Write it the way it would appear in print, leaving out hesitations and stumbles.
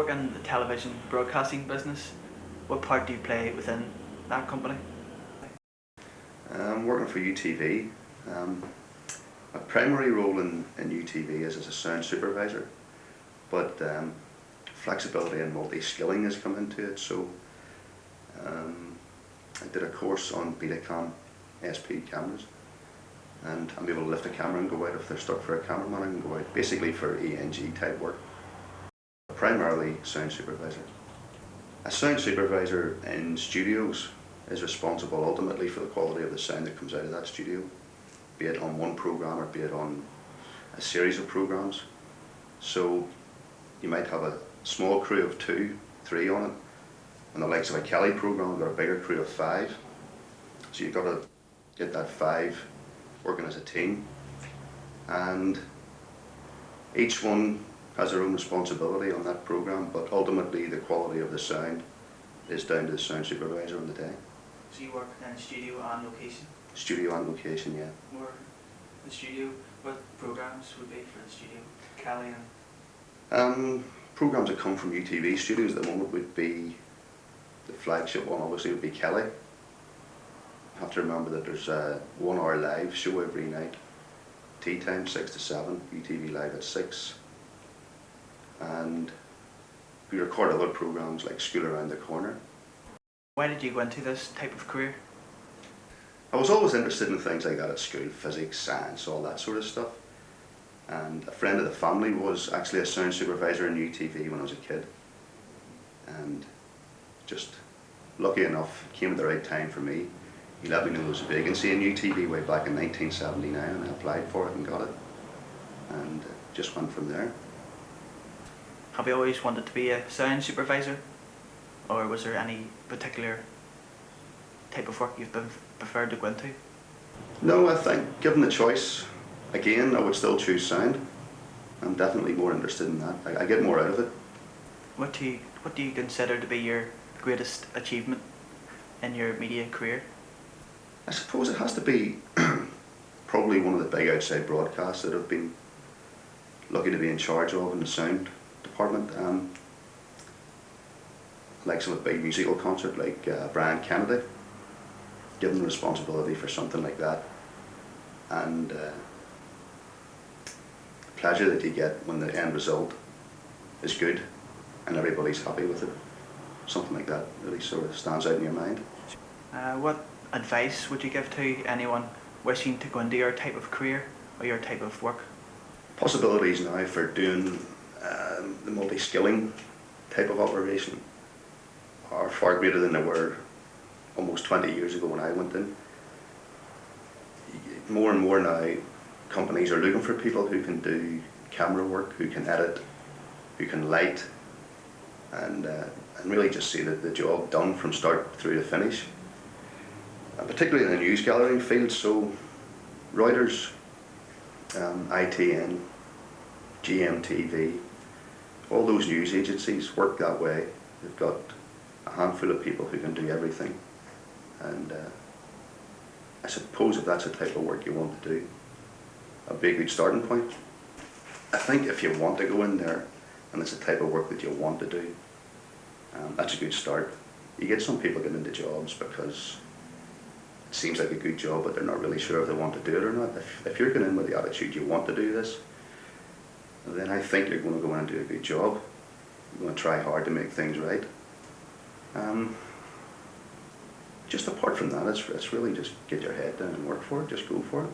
work in the television broadcasting business. What part do you play within that company? I'm working for UTV. My primary role in UTV is as a sound supervisor, but flexibility and multi-skilling has come into it. So I did a course on Betacam SP cameras, and I'm able to lift a camera and go out if they're stuck for a cameraman. I can go out basically for ENG type work. Primarily sound supervisor. A sound supervisor in studios is responsible ultimately for the quality of the sound that comes out of that studio, be it on one program or be it on a series of programs. So you might have a small crew of 2, 3 on it. On the likes of a Kelly program, we've got a bigger crew of 5. So you've got to get that 5 working as a team, and each one has their own responsibility on that program, but ultimately the quality of the sound is down to the sound supervisor on the day. So you work in studio and location? Studio and location, yeah. More the studio, what programs would be for the studio? Kelly and... Programs that come from UTV studios at the moment would be, the flagship one obviously would be Kelly. You have to remember that there's a 1 hour live show every night. Tea time 6 to 7, UTV live at 6. And we record other programs like School Around the Corner. Why did you go into this type of career? I was always interested in things like that at school, physics, science, all that sort of stuff. And a friend of the family was actually a sound supervisor in UTV when I was a kid. And just lucky enough, came at the right time for me. He let me know there was a vacancy in UTV way back in 1979, and I applied for it and got it. And just went from there. Have you always wanted to be a sound supervisor? Or was there any particular type of work you've preferred to go into? No, I think given the choice, again, I would still choose sound. I'm definitely more interested in that. I get more out of it. What do you consider to be your greatest achievement in your media career? I suppose it has to be probably one of the big outside broadcasts that I've been lucky to be in charge of in the sound department. Like some big musical concert like Brian Kennedy, given the responsibility for something like that, and the pleasure that you get when the end result is good and everybody's happy with it. Something like that really sort of stands out in your mind. What advice would you give to anyone wishing to go into your type of career or your type of work? Possibilities now for doing the multi-skilling type of operation are far greater than they were almost 20 years ago when I went in. More and more now, companies are looking for people who can do camera work, who can edit, who can light, and really just see the job done from start through to finish. And particularly in the news gathering field, so Reuters, ITN, GMTV, all those news agencies work that way. They've got a handful of people who can do everything, and I suppose if that's the type of work you want to do, a big good starting point. I think if you want to go in there and it's the type of work that you want to do, that's a good start. You get some people getting into jobs because it seems like a good job, but they're not really sure if they want to do it or not. If you're going in with the attitude you want to do this, then I think you're going to go in and do a good job. You're going to try hard to make things right. Just apart from that, it's really just get your head down and work for it, just go for it.